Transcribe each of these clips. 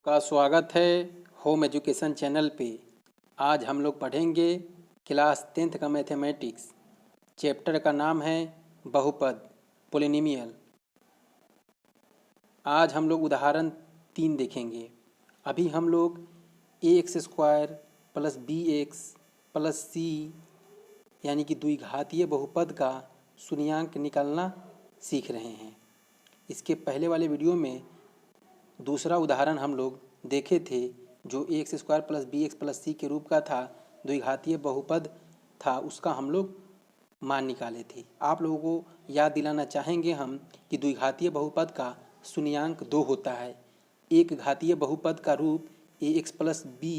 का स्वागत है होम एजुकेशन चैनल पे। आज हम लोग पढ़ेंगे क्लास 10th का मैथमेटिक्स। चैप्टर का नाम है बहुपद पोलिनोमियल। आज हम लोग उदाहरण 3 देखेंगे। अभी हम लोग ax² plus bx plus c यानी कि द्विघातीय बहुपद का शून्यांक निकालना सीख रहे हैं। इसके पहले वाले वीडियो में दूसरा उदाहरण हम लोग देखे थे जो ax² plus bx plus c के रूप का था, द्विघातीय बहुपद था, उसका हम लोग मान निकाले थे। आप लोगों को याद दिलाना चाहेंगे हम कि द्विघातीय बहुपद का शून्यांक 2 होता है। एक घातीय बहुपद का रूप ax प्लस b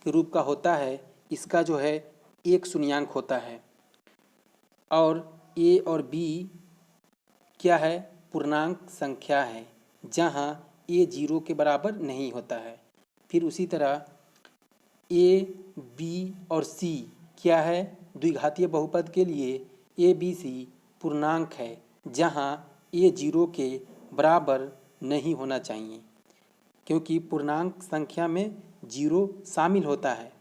के रूप का होता है, इसका जो है एक शून्यांक होता है। और a और b क्या है? पूर्णांक संख्या है, जहाँ a 0 के बराबर नहीं होता है। फिर उसी तरह a, b और c क्या है? द्विघातीय बहुपद के लिए a, b, c पूर्णांक है, जहाँ a 0 के बराबर नहीं होना चाहिए, क्योंकि पूर्णांक संख्या में 0 शामिल होता है।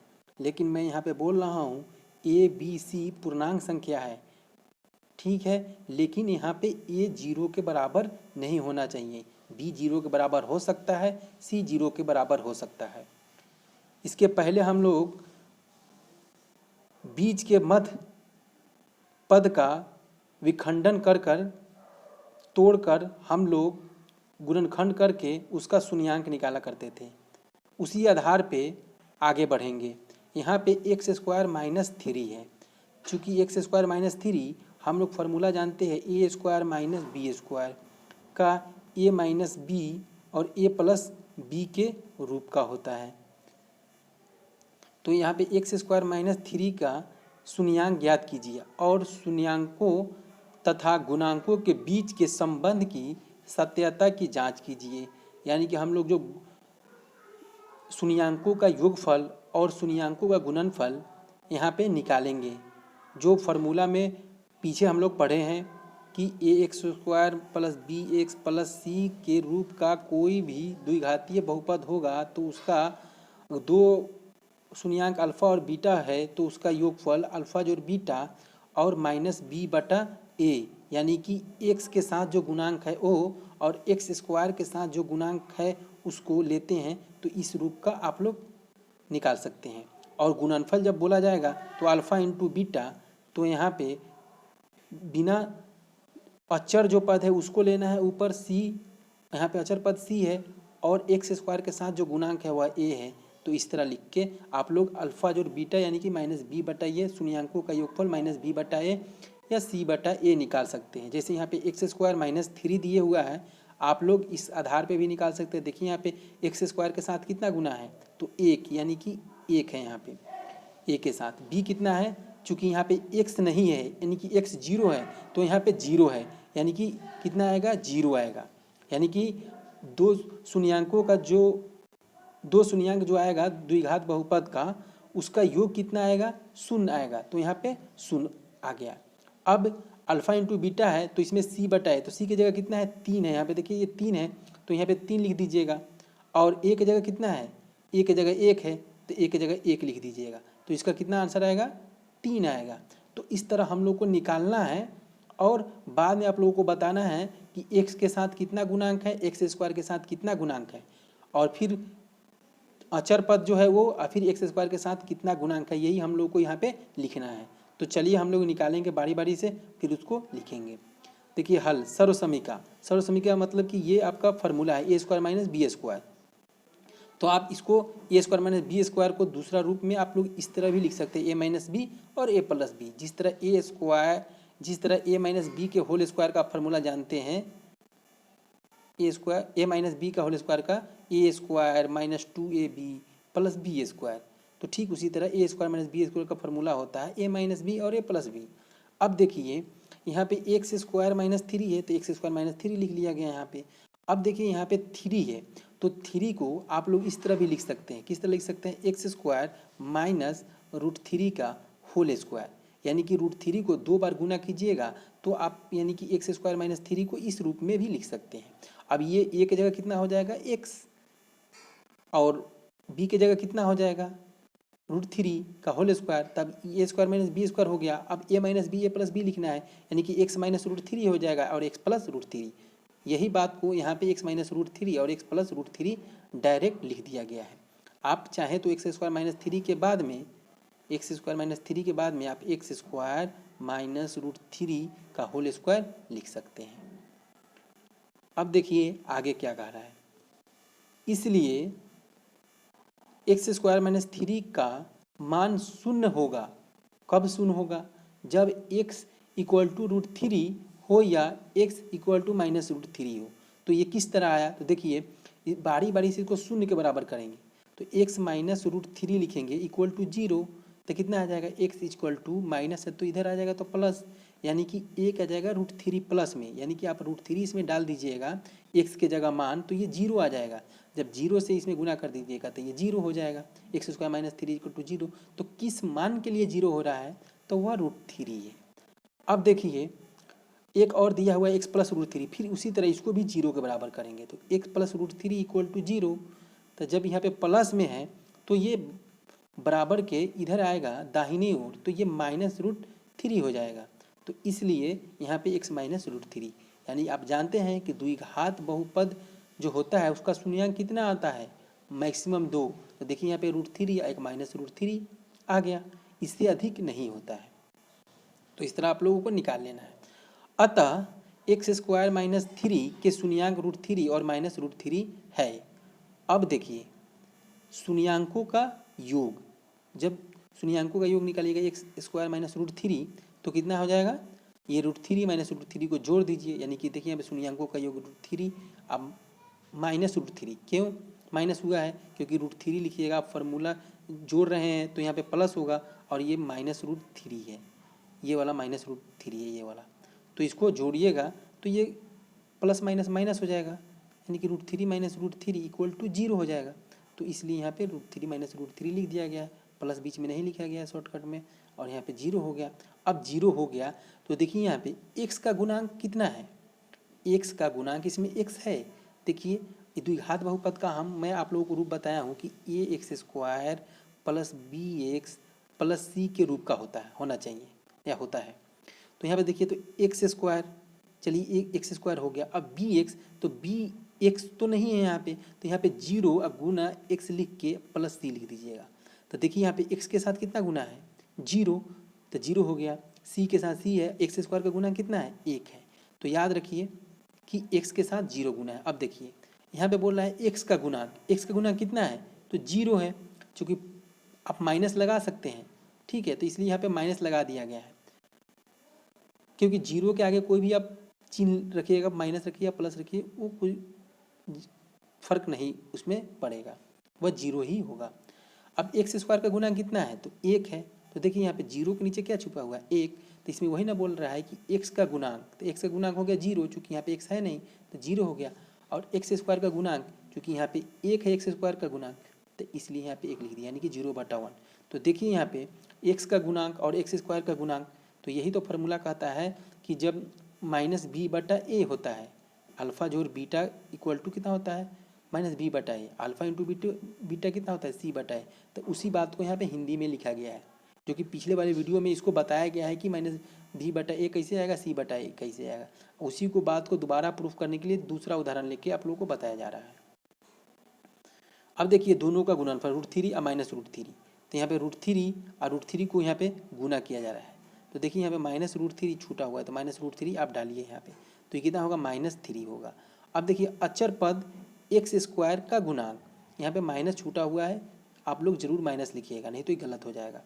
लेकिन मैं यहाँ पे बोल रहा हूँ a, b, c पूर्णांक संख्या है, ठीक है, लेकिन यहाँ पे a 0 के बराबर नहीं होना चाहिए। b 0 के बराबर हो सकता है, c 0 के बराबर हो सकता है। इसके पहले हम लोग बीच के मध्य पद का विखंडन कर तोड़कर हम लोग गुणनखंड करके उसका शून्यांक निकाला करते थे। उसी आधार पे आगे बढ़ेंगे। यहाँ पे x² माइनस 3 है। चूँकि x² माइनस 3 हम लोग फार्मूला जानते हैं a² माइनस b² का a माइनस b और a प्लस b के रूप का होता है। तो यहाँ पे x² माइनस 3 का शून्यांक ज्ञात कीजिए और शून्यांकों तथा गुणांकों के बीच के संबंध की सत्यता की जांच कीजिए। यानी कि हम लोग जो शून्यांकों का योगफल और शून्यांकों का गुणनफल यहाँ पे निकालेंगे। जो फार्मूला में पीछे हम लोग पढ़े हैं कि ax² plus bx plus c के रूप का कोई भी द्विघातीय बहुपद होगा तो उसका दो शून्यांक अल्फ़ा और बीटा है, तो उसका योगफल अल्फ़ा जोड़ बीटा और माइनस b बटा a, यानी कि x के साथ जो गुणांक है o और x² के साथ जो गुणांक है उसको लेते हैं, तो इस रूप का आप लोग निकाल सकते हैं। और गुणनफल जब बोला जाएगा तो अल्फ़ा इंटू बीटा, तो यहाँ पे बिना अचर जो पद है उसको लेना है, ऊपर c, यहाँ पे अचर पद c है और x² के साथ जो गुणांक है वह a है। तो इस तरह लिख के आप लोग अल्फ़ा जोड़ बीटा यानी कि माइनस b बटा ए शून्यांकों का योगफल माइनस b बटा ए या c बटा ए निकाल सकते हैं। जैसे यहाँ पे x² माइनस 3 दिए हुआ है, आप लोग इस आधार पे भी निकाल सकते हैं। देखिए यहाँ पे x² के साथ कितना गुना है, तो 1, यानी कि 1 है। यहाँ पे a के साथ b कितना है, चूँकि यहाँ पे x नहीं है यानी कि x 0 है, तो यहाँ पे 0 है, यानी कि कितना आएगा, 0 आएगा। यानी कि दो शून्यांक जो आएगा द्विघात बहुपद का, उसका योग कितना आएगा, 0 आएगा। तो यहाँ पे 0 आ गया। अब अल्फ़ा इंटू बीटा है तो इसमें c बटा है, तो c की जगह कितना है, 3 है। यहाँ पे देखिए ये 3 है, तो यहाँ पे 3 लिख दीजिएगा। और a की जगह कितना है, a की जगह 1 है, तो a की जगह 1 लिख दीजिएगा। तो इसका कितना आंसर आएगा, 3 आएगा। तो इस तरह हम लोग को निकालना है और बाद में आप लोगों को बताना है कि x के साथ कितना गुणांक है, x² के साथ कितना गुणांक है, और फिर अचर पद जो है वो फिर x² के साथ कितना गुणांक है, यही हम लोग को यहाँ पे लिखना है। तो चलिए हम लोग निकालेंगे बारी बारी से, फिर उसको लिखेंगे। देखिए हल, सर्वसमीका मतलब कि ये आपका फार्मूला है a² माइनस b²। तो आप इसको a² माइनस b² को दूसरा रूप में आप लोग इस तरह भी लिख सकते हैं, a माइनस b और a प्लस b। जिस तरह a माइनस b के होल स्क्वायर का फार्मूला जानते हैं, a माइनस b का होल स्क्वायर का a² minus 2ab plus b², तो ठीक उसी तरह a² माइनस b² का फार्मूला होता है a माइनस b और a प्लस b। अब देखिए यहाँ पे x² माइनस 3 है, तो x² माइनस 3 लिख लिया गया यहाँ पे। अब देखिए यहाँ पे 3 है, तो 3 को आप लोग इस तरह भी लिख सकते हैं। किस तरह लिख सकते हैं, x² माइनस √3 का होल स्क्वायर, यानी कि √3 को 2 बार गुना कीजिएगा तो आप यानी कि x² माइनस 3 को इस रूप में भी लिख सकते हैं। अब ये a की जगह कितना हो जाएगा, x, और b की जगह कितना हो जाएगा √3 का होल स्क्वायर, तब ए स्क्वायर माइनस बी स्क्वायर हो गया। अब ए माइनस बी ए प्लस बी लिखना है, यानी कि x माइनस √3 हो जाएगा और x प्लस √3। यही बात को यहाँ पे x माइनस √3 और x प्लस √3 डायरेक्ट लिख दिया गया है। आप चाहें तो x स्क्वायर माइनस 3 के बाद में आप x स्क्वायर माइनस √3 का होल स्क्वायर लिख सकते हैं। अब देखिए आगे क्या कह रहा है, इसलिए एक्स स्क्वायर माइनस 3 का मान शून्य होगा। कब शून्य होगा? जब x इक्वल टू √3 हो या x इक्वल टू माइनस √3 हो। तो ये किस तरह आया, तो देखिए बारी बारी से इसको शून्य के बराबर करेंगे। तो x माइनस √3 लिखेंगे इक्वल टू 0, तो कितना आ जाएगा x इक्वल टू माइनस है तो इधर आ जाएगा तो प्लस, यानी कि एक आ जाएगा √3 प्लस में, यानी कि आप √3 इसमें डाल दीजिएगा x के जगह मान, तो ये 0 आ जाएगा। जब 0 से इसमें गुना कर दीजिएगा तो ये 0 हो जाएगा, x square minus 3 equal to 0। तो किस मान के लिए 0 हो रहा है, तो वह √3 है। अब देखिए एक और दिया हुआ है x प्लस √3, फिर उसी तरह इसको भी 0 के बराबर करेंगे। तो x प्लस √3 इक्वल टू 0, तो जब यहाँ पे प्लस में है तो ये बराबर के इधर आएगा दाहिनी ओर, तो ये माइनस √3 हो जाएगा। तो इसलिए यहाँ पे x माइनस √3, यानी आप जानते हैं कि द्विघात बहुपद जो होता है उसका शून्यांक कितना आता है, मैक्सिमम 2। तो देखिए यहाँ पे √3 या एक माइनस √3 आ गया, इससे अधिक नहीं होता है। तो इस तरह आप लोगों को निकाल लेना है। अतः एक्स स्क्वायर माइनस 3 के शून्यांक √3 और माइनस √3 है। अब देखिए शून्यांकों का योग, जब शून्यांकों का योग निकालिएगा एक्स स्क्वायर माइनस √3 तो कितना हो जाएगा, ये √3 माइनस √3 को जोड़ दीजिए, यानी कि देखिए यहाँ पे शून्यांकों का योग √3 अब माइनस √3। क्यों माइनस हुआ है, क्योंकि √3 लिखिएगा, आप फार्मूला जोड़ रहे हैं तो यहाँ पे प्लस होगा, और ये माइनस √3 है, ये वाला माइनस √3 है ये वाला, तो इसको जोड़िएगा तो ये प्लस माइनस माइनस हो जाएगा, यानी कि √3 माइनस √3 इक्वल टू 0 हो जाएगा। तो इसलिए यहाँ पे √3 माइनस √3 लिख दिया गया है, प्लस बीच में नहीं लिखा गया है शॉर्टकट में, और यहाँ पे 0 हो गया। अब 0 हो गया तो देखिए यहाँ पे x का गुणांक कितना है, x का गुणांक इसमें x है। देखिए द्विघात बहुपद का मैं आप लोगों को रूप बताया हूँ कि ax square plus bx plus c के रूप का होना चाहिए या होता है। तो यहाँ पे देखिए तो एक्स स्क्वायर, चलिए एक्स स्क्वायर हो गया। अब bx, तो bx तो नहीं है यहाँ पे, तो यहाँ पे 0 अब गुना x लिख के प्लस c लिख दीजिएगा। तो देखिए यहाँ पे x के साथ कितना गुना है 0, तो 0 हो गया, c के साथ c है, एक्स स्क्वायर का गुना कितना है 1 है। तो याद रखिए कि x के साथ 0 गुना है। अब देखिए यहाँ पे बोल रहा है x का गुणांक कितना है, तो 0 है, चूँकि आप माइनस लगा सकते हैं, ठीक है, तो इसलिए यहाँ पे माइनस लगा दिया गया है, क्योंकि 0 के आगे कोई भी आप चिन्ह रखिएगा, माइनस रखिए या प्लस रखिए, वो कोई फर्क नहीं उसमें पड़ेगा, वह 0 ही होगा। अब एक्स स्क्वायर का गुणांक कितना है, तो 1 है। तो देखिए यहाँ पे 0 के नीचे क्या छुपा हुआ है 1, तो इसमें वही ना बोल रहा है कि x का गुणांक, तो x का गुणांक हो गया 0, चूँकि यहाँ पे x है नहीं तो 0 हो गया। और एक्स स्क्वायर का गुणांक, चूँकि यहाँ पे 1 है एक्स स्क्वायर का गुणांक, तो इसलिए यहाँ पे 1 लिख दिया, यानी कि 0/1। तो देखिए यहाँ पे x का गुणांक और एक्स स्क्वायर का गुणांक, तो यही तो फार्मूला कहता है कि जब माइनस b/a होता है, अल्फ़ा जोड़ बीटा इक्वल टू कितना होता है minus b/a, alpha into beta कितना होता है c/a। तो उसी बात को यहाँ पे हिंदी में लिखा गया है, जो कि पिछले वाले वीडियो में इसको बताया गया है कि माइनस b/a कैसे आएगा, c/a कैसे आएगा। उसी को बात को दोबारा प्रूफ करने के लिए दूसरा उदाहरण लेके आप लोगों को बताया जा रहा है। अब देखिए दोनों का गुणनफल √3 और माइनस √3, तो यहाँ पे √3 और √3 को यहाँ पे गुना किया जा रहा है। तो देखिए यहाँ पे माइनस √3 छूटा हुआ है, तो माइनस √3 आप डालिए यहाँ पे, तो ये कितना होगा -3 होगा। अब देखिए अचर पद एक्स स्क्वायर का गुणांक, यहाँ पे माइनस छूटा हुआ है, आप लोग जरूर माइनस लिखिएगा, नहीं तो ये गलत हो जाएगा,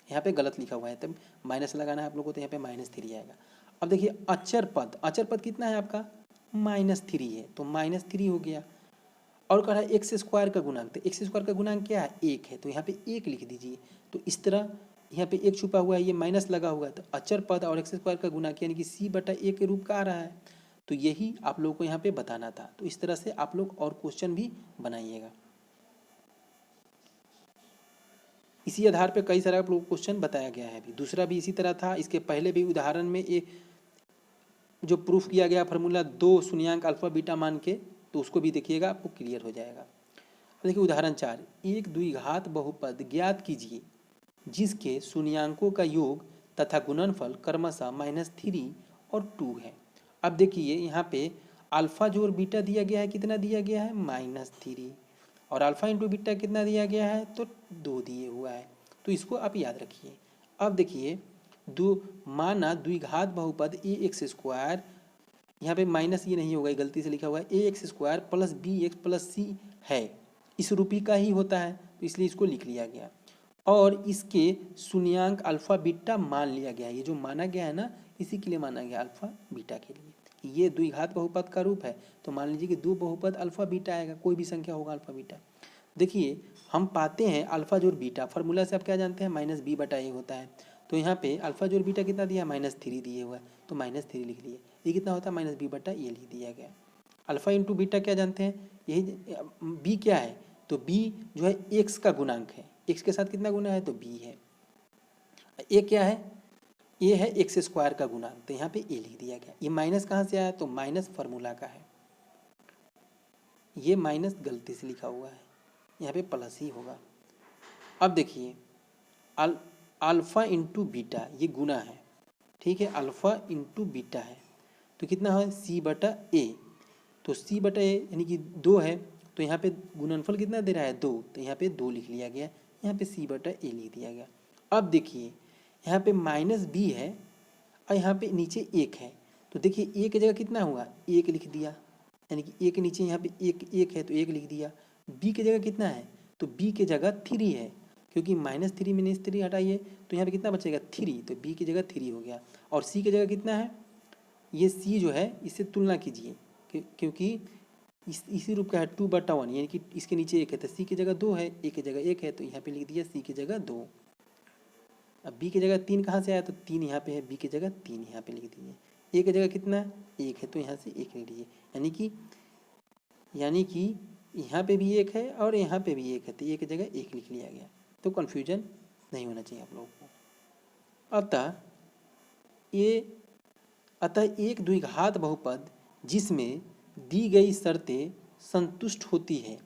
यहाँ पे गलत लिखा हुआ है, तब माइनस लगाना है आप लोगों को, तो यहाँ पे -3 आएगा। अब देखिए अचर पद कितना है आपका -3 है, तो -3 हो गया। और कह रहा है एक्स स्क्वायर का गुणांक, तो एक्स स्क्वायर का गुणांक क्या है 1 है, तो यहाँ पे 1 लिख दीजिए। तो इस तरह यहाँ पे 1 छुपा हुआ है, ये माइनस लगा हुआ है, तो अचर पद और एक्स स्क्वायर का गुणांक यानी कि c/a के रूप का आ रहा है। तो यही आप लोगों को यहाँ पे बताना था। तो इस तरह से आप लोग और क्वेश्चन भी बनाइएगा। इसी आधार पे कई सारे आप लोग क्वेश्चन बताया गया है। अभी दूसरा भी इसी तरह था, इसके पहले भी उदाहरण में ये जो प्रूफ किया गया फार्मूला 2 शून्यांक अल्फा बीटा मान के, तो उसको भी देखिएगा, आपको क्लियर हो जाएगा। देखिए उदाहरण 4, एक द्विघात बहुपद ज्ञात कीजिए जिसके शून्यांकों का योग तथा गुणनफल क्रमशः -3 और 2 है। अब देखिए यहाँ पे अल्फा जो और बीटा दिया गया है, कितना दिया गया है, -3, और अल्फा इंटू बीटा कितना दिया गया है, तो 2 दिए हुआ है। तो इसको आप याद रखिए। अब देखिए माना द्विघात बहुपद ए एक्स स्क्वायर, यहाँ पे माइनस ये नहीं होगा, गलती से लिखा हुआ है, a x square plus b x plus c है, इस रूपी का ही होता है, तो इसलिए इसको लिख लिया गया। और इसके शून्यांक अल्फा बीटा मान लिया गया। ये जो माना गया है ना, इसी के लिए माना गया, अल्फा बीटा के लिए। ये द्विघात बहुपद का रूप है, तो मान लीजिए कि दो बहुपद अल्फा बीटा आएगा, कोई भी संख्या होगा अल्फा बीटा। देखिए हम पाते हैं अल्फा जोड़ बीटा, फार्मूला से आप क्या जानते हैं, -b/a होता है। तो यहाँ पे अल्फा जोड़ बीटा कितना दिया, -3 दिए हुआ है, तो -3 लिख लिए। ये कितना होता है, -b/a लिख दिया गया। अल्फा इंटू बीटा क्या जानते हैं, यही b क्या है, तो b जो है x का गुणांक है, x के साथ कितना गुना है, तो b है। a क्या है, a है एक्स स्क्वायर का गुणांक, तो यहाँ पे a लिख दिया गया। ये माइनस कहाँ से आया, तो माइनस फार्मूला का है, ये माइनस गलती से लिखा हुआ है, यहाँ पे प्लस ही होगा। अब देखिए अल्फा इंटू बीटा ये गुना है, ठीक है, अल्फा इंटू बीटा है, तो कितना है, c/a, तो c/a यानी कि 2 है, तो यहाँ पे गुणनफल कितना दे रहा है, 2, तो यहाँ पे 2 लिख लिया गया, यहाँ पे c/a लिख दिया गया। अब देखिए यहाँ पे -b है और यहाँ पे नीचे 1 है, तो देखिए a की जगह कितना हुआ, 1 लिख दिया, यानी कि a के नीचे यहाँ पे 1 है तो 1 लिख दिया। b की जगह कितना है, तो b की जगह 3 है, क्योंकि -3 में -3 हटाइए तो यहाँ पे कितना बचेगा, 3, तो b की जगह 3 हो गया। और c की जगह कितना है, ये c जो है इससे तुलना कीजिए, क्योंकि इसी रूप का है 2/1, यानी कि इसके नीचे 1 है, तो c की जगह 2 है, a की जगह 1 है, तो यहाँ पे लिख दिया c की जगह 2। अब b की जगह 3 कहाँ से आया, तो 3 यहाँ पे है, b की जगह 3 यहाँ पे लिख दिए। a की जगह कितना है, 1 है, तो यहाँ से 1 लिख दिए, यानी कि यहाँ पे भी 1 है और यहाँ पे भी 1 है, तो a की जगह 1 लिख लिया गया। तो कन्फ्यूजन नहीं होना चाहिए आप लोगों को। अतः एक द्विघात बहुपद जिसमें दी गई शर्तें संतुष्ट होती है,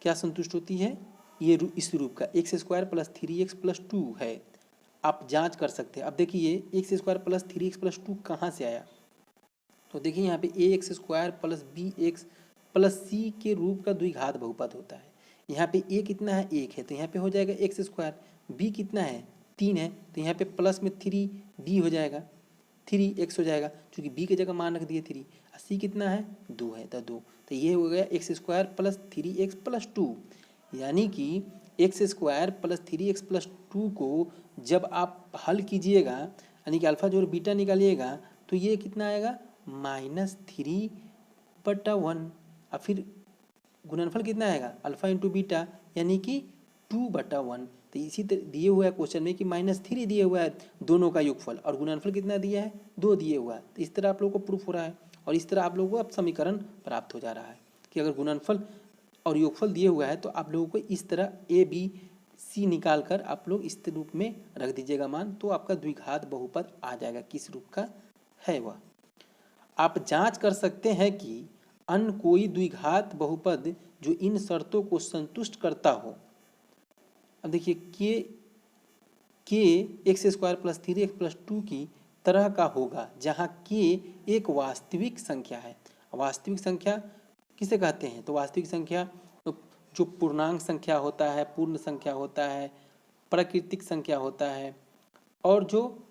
क्या संतुष्ट होती है, ये इस रूप का x² + 3x + 2 है। आप जांच कर सकते हैं। अब देखिए x² + 3x + 2 कहाँ से आया, तो देखिए यहाँ पे ax² + bx + c के रूप का द्विघात बहुपद होता है। यहाँ पे a कितना है, 1 है, तो यहाँ पे हो जाएगा x², b कितना है, 3 है, तो यहाँ पे प्लस में 3b हो जाएगा, 3x हो जाएगा, क्योंकि b की जगह मान रख दिए 3, c कितना है, 2 है, तो 2, तो ये हो गया x² + 3x + 2, यानी कि x² + 3x + 2 को जब आप हल कीजिएगा, यानी कि अल्फा जोड़ बीटा निकालिएगा, तो ये कितना आएगा, -3/1, और फिर गुणनफल कितना आएगा, अल्फा इंटू बीटा, यानी कि 2/1। तो इसी तरह दिए हुआ है क्वेश्चन में कि -3 दिए हुआ है दोनों का योगफल, और गुणनफल कितना दिया है, 2 दिए हुआ है। तो इस तरह आप लोगों को प्रूफ हो रहा है, और इस तरह आप लोगों को अब समीकरण प्राप्त हो जा रहा है कि अगर गुणनफल और योगफल दिए हुआ है तो आप लोगों को इस तरह a b c निकाल कर आप लोग इस रूप में रख दीजिएगा मान, तो आपका द्विघात बहुपद आ जाएगा, किस रूप का है वह। आप जांच कर सकते हैं कि अन्य कोई द्विघात बहुपद जो इन शर्तों को संतुष्ट करता हो। अब देखिए k x² + 3x + 2 की तरह का होगा, जहाँ k एक वास्तविक संख्या है। वास्तविक संख्या किसे कहते हैं, तो वास्तविक संख्या तो जो पूर्णांक संख्या होता है, पूर्ण संख्या होता है, प्राकृतिक संख्या होता है, और जो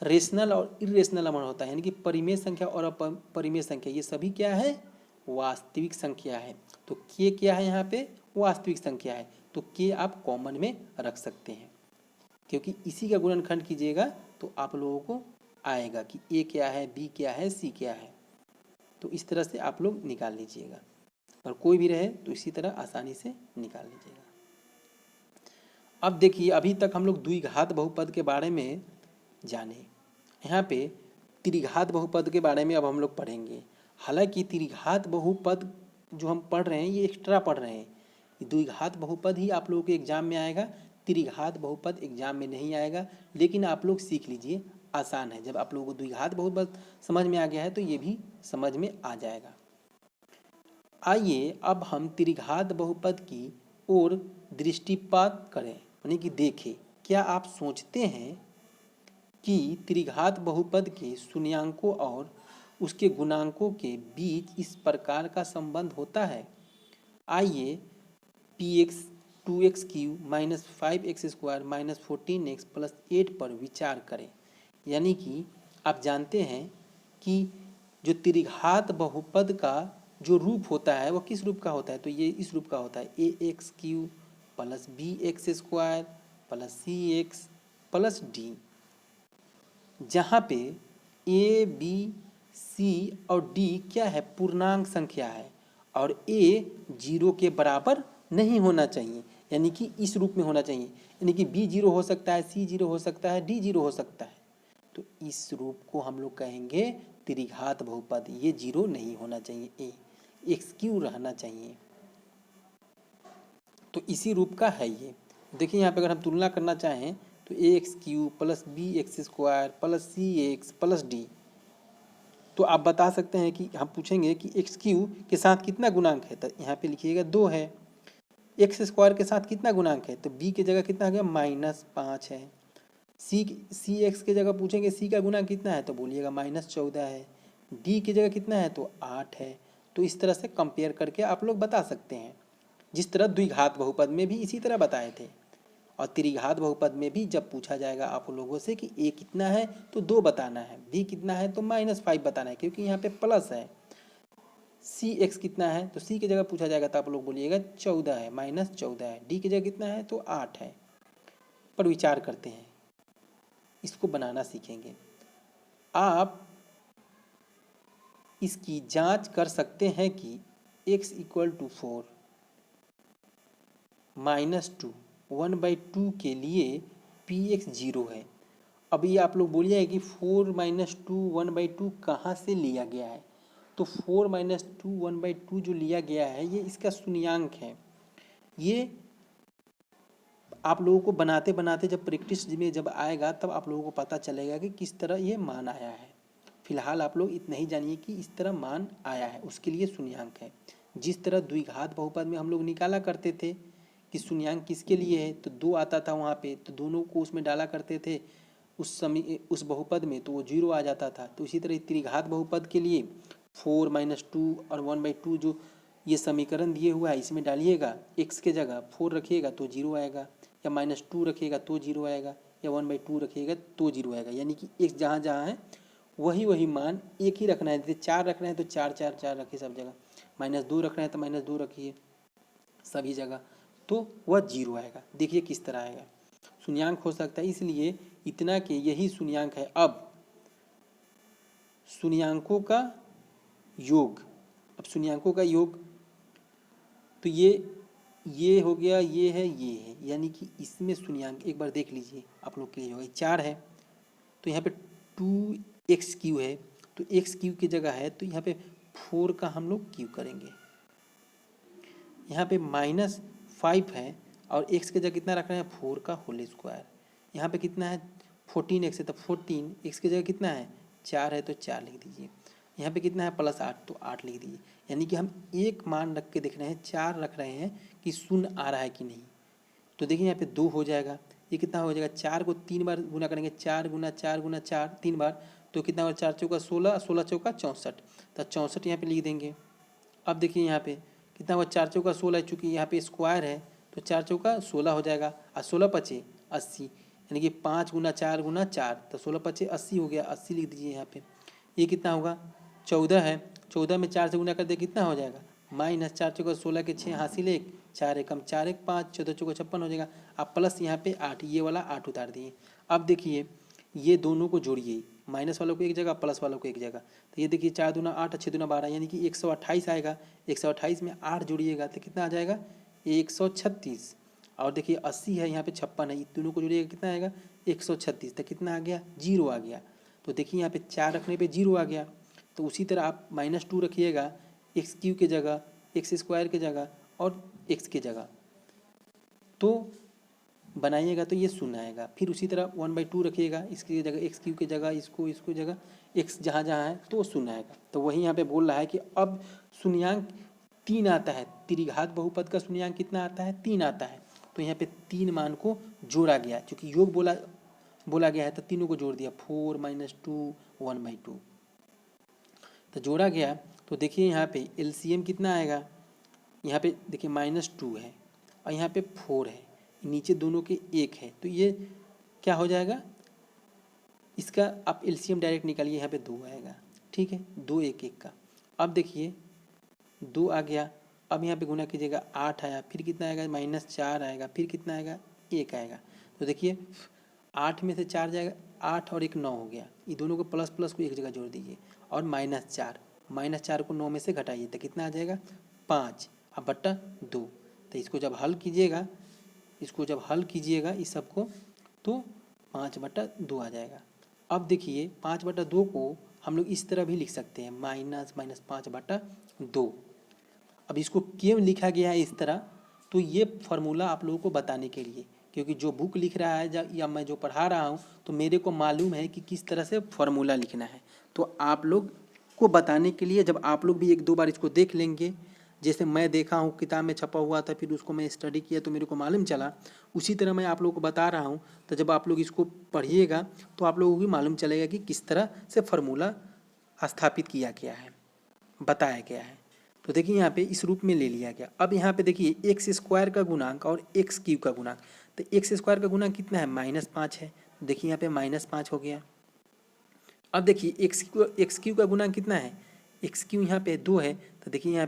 रेशनल और इरेशनल नंबर होता है, यानी कि परिमेय संख्या और अपरिमेय संख्या, ये सभी क्या है, वास्तविक संख्या है। तो k क्या है, यहाँ पे वास्तविक संख्या है, तो k आप कॉमन में रख सकते हैं, क्योंकि इसी का गुणनखंड कीजिएगा तो आप लोगों को आएगा कि a क्या है, b क्या है, c क्या है। तो इस तरह से आप लोग निकाल लीजिएगा, और कोई भी रहे तो इसी तरह आसानी से निकाल लीजिएगा। अब देखिए अभी तक हम लोग द्विघात बहुपद के बारे में जाने, यहाँ पे त्रिघात बहुपद के बारे में अब हम लोग पढ़ेंगे। हालांकि त्रिघात बहुपद जो हम पढ़ रहे हैं ये एक्स्ट्रा पढ़ रहे हैं, द्विघात बहुपद ही आप लोगों के एग्जाम में आएगा, त्रिघात बहुपद एग्जाम में नहीं आएगा। लेकिन आप लोग सीख लीजिए, आसान है। जब आप लोगों को द्विघात बहुपद समझ में आ गया है तो ये भी समझ में आ जाएगा। आइए अब हम त्रिघात बहुपद की ओर दृष्टिपात करें, यानी कि देखें। क्या आप सोचते हैं कि त्रिघात बहुपद के शून्यांकों और उसके गुणांकों के बीच इस प्रकार का संबंध होता है? आइए px 2x³ minus 5x² minus 14x plus 8 पर विचार करें। यानी कि आप जानते हैं कि जो त्रिघात बहुपद का जो रूप होता है वो किस रूप का होता है, तो ये इस रूप का होता है ax³ plus bx² plus cx plus d, जहाँ पे a b c और d क्या है, पूर्णांक संख्या है और a 0 के बराबर नहीं होना चाहिए, यानी कि इस रूप में होना चाहिए। यानी कि b 0 हो सकता है, c 0 हो सकता है, d 0 हो सकता है। तो इस रूप को हम लोग कहेंगे त्रिघात बहुपद। ये 0 नहीं होना चाहिए, a x³ रहना चाहिए। तो इसी रूप का है ये। देखिए यहाँ पे अगर हम तुलना करना चाहें तो ax³ plus bx² plus cx plus d, तो आप बता सकते हैं कि हम पूछेंगे कि x³ के साथ कितना गुणांक है, तो यहाँ पे लिखिएगा 2 है। x² के साथ कितना गुणांक है, तो b की जगह कितना आ गया -5 है। cx की जगह पूछेंगे c का गुणांक कितना है, तो बोलिएगा -14 है। d की जगह कितना है, तो 8 है। तो इस तरह से कंपेयर करके आप लोग बता सकते हैं, जिस तरह द्विघात बहुपद में भी इसी तरह बताए थे। और त्रिघात बहुपद में भी जब पूछा जाएगा आप लोगों से कि a कितना है तो 2 बताना है, b कितना है तो -5 बताना है, क्योंकि यहाँ पे प्लस है। cx कितना है, तो c की जगह पूछा जाएगा तो आप लोग बोलिएगा 14 है, -14 है। d की जगह कितना है, तो 8 है। पर विचार करते हैं, इसको बनाना सीखेंगे। आप इसकी जांच कर सकते हैं कि x = 4 -2 1/2 के लिए px 0 है। अभी आप लोग बोलिए कि 4 - 2 1/2 कहाँ से लिया गया है, तो 4 - 2 1/2 जो लिया गया है ये इसका शून्यांक है। ये आप लोगों को बनाते बनाते जब प्रैक्टिस में जब आएगा तब आप लोगों को पता चलेगा कि किस तरह ये मान आया है। फिलहाल आप लोग इतना ही जानिए कि इस तरह मान आया है, उसके लिए शून्यांक है। जिस तरह द्विघात बहुपद में हम लोग निकाला करते थे कि शून्यांक किसके लिए है, तो 2 आता था वहाँ पे, तो दोनों को उसमें डाला करते थे उस समय उस बहुपद में, तो वो 0 आ जाता था। तो इसी तरह त्रिघात बहुपद के लिए 4 - 2 और 1/2 जो ये समीकरण दिए हुआ है इसमें डालिएगा, x के जगह 4 रखिएगा तो 0 आएगा, या -2 रखिएगा तो 0 आएगा, या 1/2 रखिएगा तो 0 आएगा। यानी कि x जहाँ जहाँ है वही वही मान एक ही रखना है। जैसे 4 रख रहे हैं तो 4 4 4 रखिए सब जगह, -2 रख रहे हैं तो -2 रखिए सभी जगह, तो वह 0 आएगा। देखिए किस तरह आएगा, शून्यांक हो सकता है, इसलिए इतना के यही शून्यांक है। अब शून्यांकों का योग, अब शून्यांकों का योग तो ये हो गया, ये है, यानी कि इसमें शून्यांक एक बार देख लीजिए आप लोग के होगा 4 है, तो यहाँ पे 2x³ है, तो x³ की जगह है तो यहाँ पे 4 का हम लोग क्यू करेंगे। यहाँ पे -5 है और x की जगह कितना रख रहे हैं, 4 का होल स्क्वायर। यहाँ पे कितना है 14x है, तो 14 x की जगह कितना है 4 है तो 4 लिख दीजिए। यहाँ पे कितना है +8 तो 8 लिख दीजिए। यानी कि हम एक मान रख के देख रहे हैं, 4 रख रहे हैं कि शून्य आ रहा है कि नहीं। तो देखिए यहाँ पे 2 हो जाएगा, ये कितना हो जाएगा, 4 को 3 बार गुना करेंगे, 4 × 4 × 4 3 बार, तो कितना होगा 4 चौका 16, 16 चौका 64, तो 64 यहाँ पे लिख देंगे। अब देखिए यहाँ पे कितना हुआ, 4 चौका 16, चूँकि यहाँ पे स्क्वायर है तो 4 चौका 16 हो जाएगा, और 16 पचे 80, यानी कि 5 × 4 × 4, तो 16 पचे 80 हो गया, 80 लिख दीजिए यहाँ पे। ये कितना होगा 14 है, 14 में 4 से गुना कर दे कितना हो जाएगा, -4 चौका 16 के 6 हासिल 1, 4 एकम 4 1 5, 14 चौका 56 हो जाएगा। अब प्लस यहाँ पे 8, ये वाला 8 उतार दिए। अब देखिए ये दोनों को जोड़िए, माइनस वालों को एक जगह प्लस वालों को एक जगह, तो ये देखिए 4 दूना 8 6 दूना 12, यानी कि 128 आएगा। 128 में 8 जोड़िएगा तो कितना आ जाएगा 136। और देखिए 80 है, यहाँ पे 56 है, दोनों को जोड़िएगा कितना आएगा 136, तो कितना आ गया 0 आ गया। तो देखिए यहाँ पे 4 रखने पे 0 आ गया। तो उसी तरह आप -2 रखिएगा x³ के जगह, x² के जगह और x के जगह, तो बनाइएगा तो ये शून्य आएगा। फिर उसी तरह 1/2 रखिएगा इसकी जगह, x³ की जगह, इसको जगह x जहाँ जहाँ है तो शून्य आएगा। तो वही यहाँ पे बोल रहा है कि अब शून्यांक 3 आता है, त्रिघात बहुपद का शून्यांक कितना आता है? 3 आता है। तो यहाँ पे 3 मान को जोड़ा गया, क्योंकि योग बोला गया है तो तीनों को जोड़ दिया, 4 - 2 1/2 तो जोड़ा गया। तो देखिए यहाँ पे एलसीएम कितना आएगा, यहाँ पे देखिए -2 है और यहाँ पे 4 है, नीचे दोनों के 1 है, तो ये क्या हो जाएगा, इसका आप एलसीएम डायरेक्ट निकालिए, यहाँ पे 2 आएगा। ठीक है, 2 1 1 का। अब देखिए 2 आ गया, अब यहाँ पे गुना कीजिएगा, 8 आया, फिर कितना आएगा, -4 आएगा, फिर कितना आएगा, 1 आएगा। तो देखिए 8 में से 4 जाएगा, 8 और 1 9 हो गया, ये दोनों को प्लस प्लस को एक जगह जोड़ दीजिए, और -4 को 9 में से घटाइए तो कितना आ जाएगा, 5 अब बट्टा 2। तो इसको जब हल कीजिएगा, इस सबको, तो 5/2 आ जाएगा। अब देखिए 5/2 को हम लोग इस तरह भी लिख सकते हैं, -5/2। अब इसको क्यों लिखा गया है इस तरह, तो ये फार्मूला आप लोगों को बताने के लिए, क्योंकि जो बुक लिख रहा है या मैं जो पढ़ा रहा हूँ तो मेरे को मालूम है कि किस तरह से फार्मूला लिखना है। तो आप लोग को बताने के लिए, जब आप लोग भी 1-2 बार इसको देख लेंगे, जैसे मैं देखा हूँ, किताब में छपा हुआ था, फिर उसको मैं स्टडी किया तो मेरे को मालूम चला, उसी तरह मैं आप लोगों को बता रहा हूँ। तो जब आप लोग इसको पढ़िएगा तो आप लोगों को भी मालूम चलेगा कि किस तरह से फार्मूला स्थापित किया गया है, बताया गया है। तो देखिए यहाँ पे इस रूप में ले लिया गया। अब यहाँ पे देखिए x² का गुणांक और x³ का गुणांक, तो x² का गुणांक कितना है, -5 है, देखिए यहाँ पे -5 हो गया। अब देखिए x³ का गुणांक कितना है, x³ यहाँ पे 2 है, तो देखिए यहाँ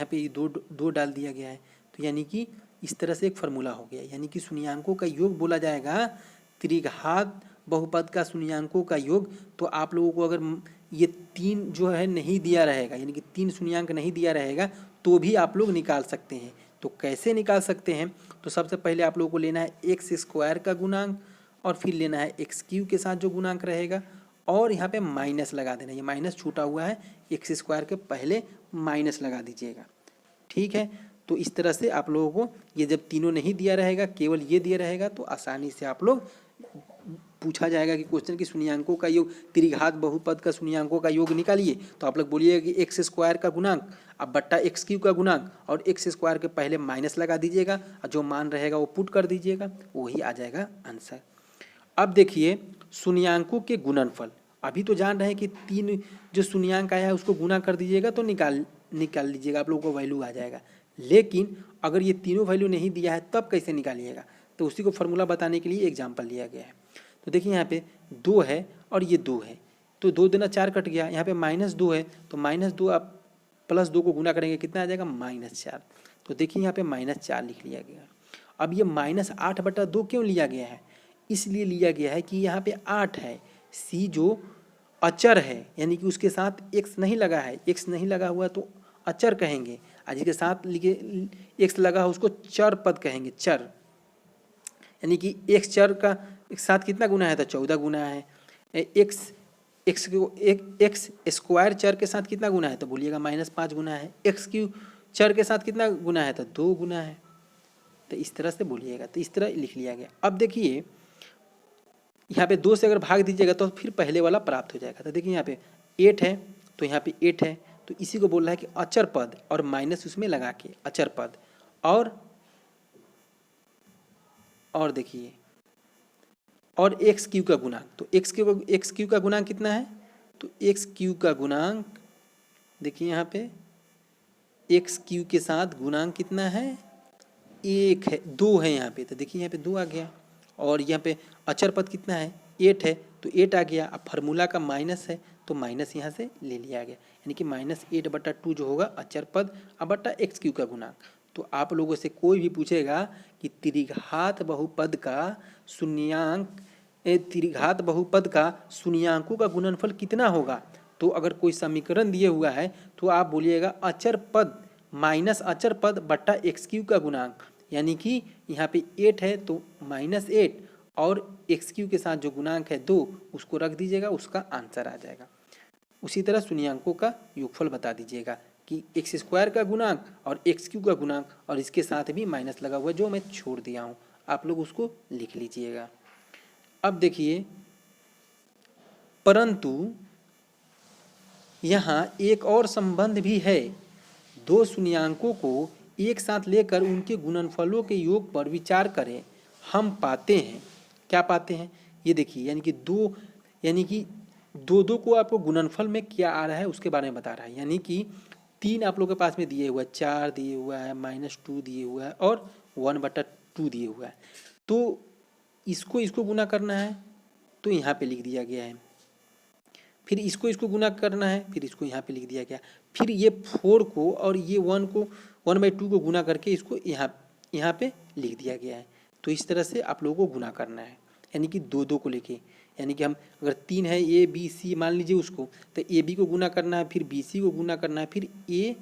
पे दो डाल दिया गया है। तो यानी कि इस तरह से एक फार्मूला हो गया, यानी कि शून्यांकों का योग बोला जाएगा त्रिघात बहुपद का शून्यांकों का योग। तो आप लोगों को अगर ये 3 जो है नहीं दिया रहेगा, यानी कि 3 शून्यांक नहीं दिया रहेगा, तो भी आप लोग निकाल सकते हैं। तो कैसे निकाल सकते हैं, तो सबसे पहले आप लोगों को लेना है x² का गुणांक, और फिर लेना है x³ के साथ जो गुणांक रहेगा, और यहाँ पे माइनस लगा देना, ये माइनस छूटा हुआ है, x² के पहले माइनस लगा दीजिएगा। ठीक है, तो इस तरह से आप लोगों को, ये जब तीनों नहीं दिया रहेगा, केवल ये दिया रहेगा, तो आसानी से आप लोग, पूछा जाएगा कि क्वेश्चन की शून्यांकों का योग, त्रिघात बहुपद का शून्यांकों का योग निकालिए, तो आप लोग बोलिएगा कि x² का गुणांक अब बट्टा x³ का गुणांक, और x² के पहले माइनस लगा दीजिएगा, और जो मान रहेगा वो पुट कर दीजिएगा, वही आ जाएगा आंसर। अब देखिए शून्यांकों के गुणनफल, अभी तो जान रहे हैं कि 3 जो शून्यांक आया है उसको गुना कर दीजिएगा तो निकाल लीजिएगा, आप लोगों को वैल्यू आ जाएगा। लेकिन अगर ये तीनों वैल्यू नहीं दिया है तब कैसे निकालिएगा, तो उसी को फार्मूला बताने के लिए एग्जाम्पल लिया गया है। तो देखिए यहाँ पे 2 है और ये 2 है, तो 2 दूना 4 कट गया, यहाँ पे -2 है, तो -2 आप +2 को गुना करेंगे कितना आ जाएगा, -4। तो देखिए यहाँ पे -4 लिख लिया गया। अब ये -8/2 क्यों लिया गया है, इसलिए लिया गया है कि यहाँ पे 8 है, सी जो अचर है, यानी कि उसके साथ x नहीं लगा है, x नहीं लगा हुआ तो अचर कहेंगे, आज के साथ लिखे x लगा है उसको चर पद कहेंगे, चर, यानी कि x चर का साथ कितना गुना है, तो 14 गुना है। x² चर के साथ कितना गुना है, तो बोलिएगा -5 गुना है। x³ चर के साथ कितना गुना है, तो 2 गुना है। तो इस तरह से बोलिएगा, तो इस तरह लिख लिया गया। अब देखिए यहाँ पे 2 से अगर भाग दीजिएगा तो फिर पहले वाला प्राप्त हो जाएगा। तो देखिए यहाँ पे 8 है, तो यहाँ पे 8 है, तो इसी को बोल रहा है कि अचर पद, और माइनस उसमें लगा के अचर पद, और देखिए और x³ का गुणांक, तो x³ का गुणांक कितना है, तो x³ का गुणांक देखिए यहाँ पे x³ के साथ गुणांक कितना है, 1 है, 2 है यहाँ पे, तो देखिए यहाँ पे 2 आ गया। और यहाँ पे अचर पद कितना है, 8 है, तो 8 आ गया। अब फार्मूला का माइनस है तो माइनस यहाँ से ले लिया गया, यानी कि -8/2 जो होगा अचर पद अब बट्टा x³ का गुणांक। तो आप लोगों से कोई भी पूछेगा कि त्रिघात बहुपद का शून्यांकों का गुणनफल कितना होगा, तो अगर कोई समीकरण दिए हुआ है तो आप बोलिएगा अचर पद माइनस अचर पद बट्टा x³ का गुणांक, यानी कि यहाँ पे 8 है तो -8 और x³ के साथ जो गुणांक है 2 उसको रख दीजिएगा, उसका आंसर आ जाएगा। उसी तरह शून्यांकों का योगफल बता दीजिएगा कि x² का गुणांक और x³ का गुणांक, और इसके साथ भी माइनस लगा हुआ जो मैं छोड़ दिया हूँ, आप लोग उसको लिख लीजिएगा। अब देखिए परंतु यहाँ एक और संबंध भी है दो शून्यांकों को एक साथ लेकर उनके गुणनफलों के योग पर विचार करें, हम पाते हैं, क्या पाते हैं, ये देखिए, यानी कि दो को आपको गुणनफल में क्या आ रहा है उसके बारे में बता रहा है। यानी कि 3 आप लोगों के पास में दिए हुआ है, 4 दिए हुआ है, -2 दिए हुआ है और 1/2 दिए हुआ है। तो इसको गुना करना है तो यहाँ पे लिख दिया गया है, फिर इसको गुना करना है, फिर इसको यहाँ पे लिख दिया गया, फिर ये 4 को और ये 1/2 को गुना करके इसको यहाँ पे लिख दिया गया है। तो इस तरह से आप लोगों को गुना करना है, यानी कि दो को लेके, यानी कि हम अगर 3 है ए बी सी मान लीजिए उसको, तो ए बी को गुना करना है, फिर बी सी को गुना करना है, फिर ए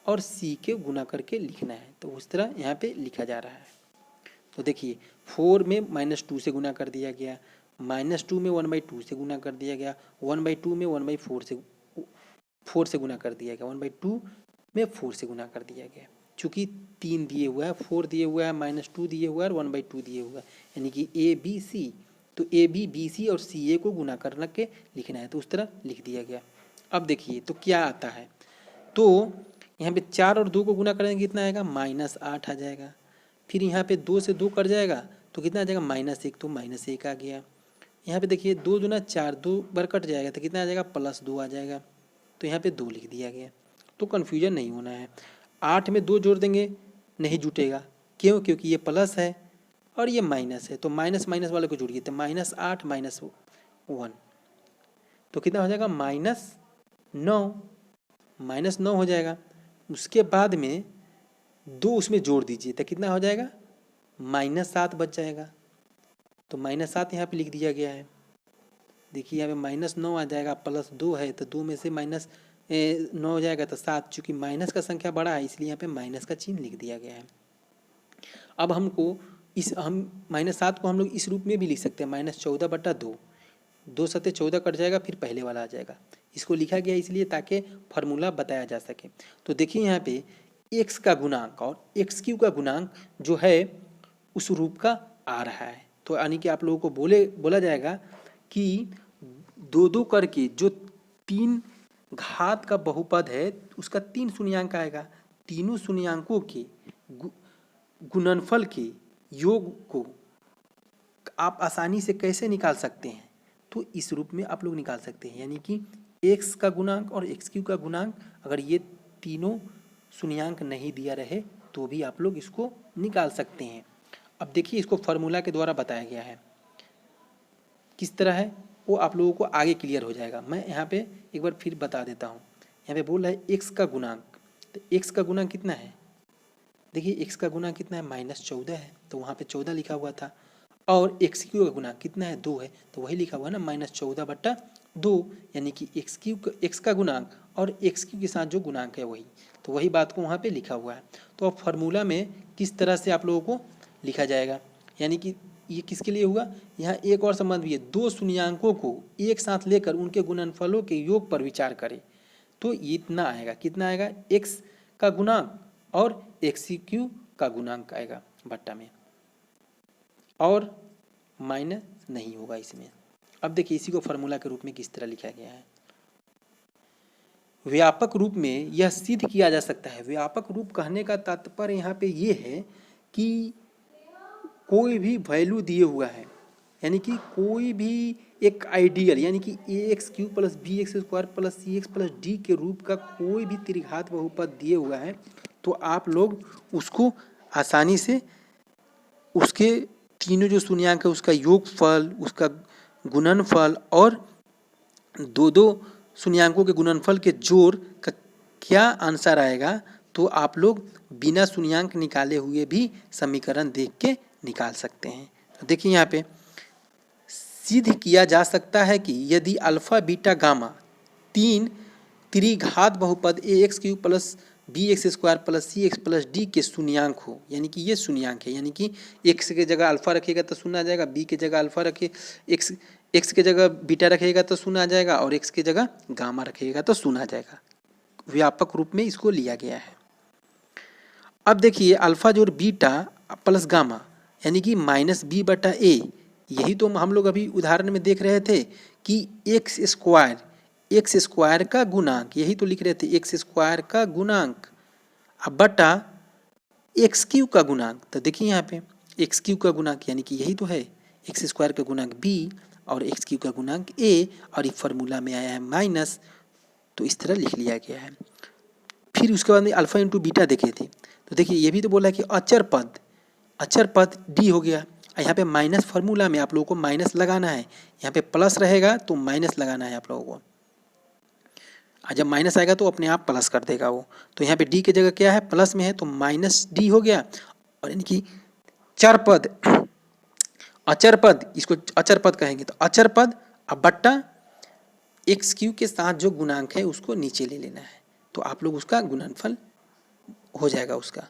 और सी के गुना करके लिखना है। तो उस तरह यहाँ पे लिखा जा रहा है। तो देखिए 4 में -2 से गुना कर दिया गया, -2 में 1/2 से गुना कर दिया गया, 1/2 में 1/4 से गुना कर दिया गया, 1/2 में 4 से गुना कर दिया गया। चूँकि 3 दिए हुआ है, 4 दिए हुआ है, -2 दिए हुआ है और 1/2 दिए हुआ है, यानी कि ए बी सी, तो ए बी बी सी और सी ए को गुना कर के लिखना है। तो उस तरह लिख दिया गया। अब देखिए तो क्या आता है, तो यहाँ पे 4 और 2 को गुना करेंगे कितना आएगा, -8 आ जाएगा। फिर यहाँ पे 2 से 2 कट जाएगा तो कितना आ जाएगा, -1, तो -1 आ गया। यहाँ पे देखिए 2 दूना 4, 2 बार कट जाएगा तो कितना आ जाएगा, +2 आ जाएगा। तो यहाँ पे 2 लिख दिया गया। तो कन्फ्यूजन नहीं होना है। 8 में 2 जोड़ देंगे नहीं जुटेगा, क्यों, क्योंकि ये प्लस है और ये माइनस है, तो माइनस वाले को जोड़िए, तो -8 -1 तो कितना हो जाएगा, -9 हो जाएगा। उसके बाद में 2 उसमें जोड़ दीजिए तो कितना हो जाएगा, -7 बच जाएगा। तो -7 यहाँ पे लिख दिया गया है। देखिए यहाँ पे -9 आ जाएगा, +2 है तो 2 में से -9 हो जाएगा तो 7, चूँकि माइनस का संख्या बड़ा है इसलिए यहाँ पे माइनस का चिन्ह लिख दिया गया है। अब हमको -7 को हम लोग इस रूप में भी लिख सकते हैं, -14/2, 2 सत्ते 14 कट जाएगा, फिर पहले वाला आ जाएगा। इसको लिखा गया इसलिए ताकि फार्मूला बताया जा सके। तो देखिए यहाँ पे x का गुणांक और x³ का गुणांक जो है उस रूप का आ रहा है। तो यानी कि आप लोगों को बोला जाएगा कि 2 करके जो 3 घात का बहुपद है उसका 3 शून्यांक आएगा। तीनों शून्यांकों के गुणनफल के योग को आप आसानी से कैसे निकाल सकते हैं, तो इस रूप में आप लोग निकाल सकते हैं। यानी कि x का गुणांक और x³ का गुणांक, अगर ये तीनों शून्यांक नहीं दिया रहे तो भी आप लोग इसको निकाल सकते हैं। अब देखिए इसको फार्मूला के द्वारा बताया गया है, किस तरह है वो आप लोगों को आगे क्लियर हो जाएगा। मैं यहाँ पे एक बार फिर बता देता हूँ। यहाँ पे बोल रहा है x का गुणांक, तो x का गुणांक कितना है, देखिए x का गुणांक कितना है, -14 है, तो वहाँ पे 14 लिखा हुआ था। और x³ का गुणांक कितना है, 2 है, तो वही लिखा हुआ है ना, -14/2, यानी कि x का गुणांक और x³ के साथ जो गुणांक है वही, तो वही बात को वहाँ पे लिखा हुआ है। तो अब फार्मूला में किस तरह से आप लोगों को लिखा जाएगा, यानी कि ये किसके लिए हुआ, यहाँ एक और संबंध भी है, 2 शून्यांकों को एक साथ लेकर उनके गुणनफलों के योग पर विचार करें। तो इतना आएगा, कितना आएगा, x का गुणांक और x³ का गुणांक आएगा बट्टा में, और माइनस नहीं होगा इसमें। अब देखिए इसी को फार्मूला के रूप में किस तरह लिखा गया है। व्यापक रूप में यह सिद्ध किया जा सकता है। व्यापक रूप कहने का तात्पर्य यहाँ पे ये है कि कोई भी वैल्यू दिए हुआ है, यानी कि कोई भी एक आइडियल, यानी कि ax³ + bx² + cx + d के रूप का कोई भी त्रिघात बहुपद दिए हुआ है, तो आप लोग उसको आसानी से उसके तीनों जो शून्यांक है उसका योगफल, उसका गुणनफल और 2 शून्यांकों के गुणनफल के जोड़ का क्या आंसर आएगा, तो आप लोग बिना शून्यांक निकाले हुए भी समीकरण देख के निकाल सकते हैं। तो देखिए यहाँ पे सिद्ध किया जा सकता है कि यदि अल्फा बीटा गामा 3 त्रिघात बहुपद ax³ + bx² + cx + d के शून्यांक हो, यानी कि ये शून्यांक है, यानी कि x के जगह अल्फा रखिएगा तो शून्य आ जाएगा, b के जगह अल्फा रखिए, x के जगह बीटा रखिएगा तो शून्य आ जाएगा, और x के जगह गामा रखिएगा तो शून्य आ जाएगा। व्यापक रूप में इसको लिया गया है। अब देखिए अल्फा जो बीटा प्लस गामा, यानी कि -b/a, यही तो हम लोग अभी उदाहरण में देख रहे थे कि x² का गुणांक, यही तो लिख रहे थे x² का गुणांक अब बटा एक्स क्यू का गुणांक, तो देखिए यहाँ पे एक्स क्यू का गुणांक यानी कि यही तो है एक्स स्क्वायर का गुणांक बी और एक्स क्यू का गुणांक ए, और ये फॉर्मूला में आया है माइनस, तो इस तरह लिख लिया गया है। फिर उसके बाद में अल्फा इंटू बीटा देखे थे, तो देखिए ये भी तो बोला कि अचर पद डी हो गया। यहाँ पे माइनस फार्मूला में आप लोगों को माइनस लगाना है, यहाँ पे प्लस रहेगा तो माइनस लगाना है आप लोगों को, और जब माइनस आएगा तो अपने आप प्लस कर देगा वो। तो यहाँ पे डी की जगह क्या है, प्लस में है तो माइनस डी हो गया। और यानी कि चर पद अचर पद, इसको अचर पद कहेंगे, तो अचर पद अब बट्टा एक्स क्यू के साथ जो गुणांक है उसको नीचे ले लेना है, तो आप लोग उसका गुणनफल हो जाएगा उसका।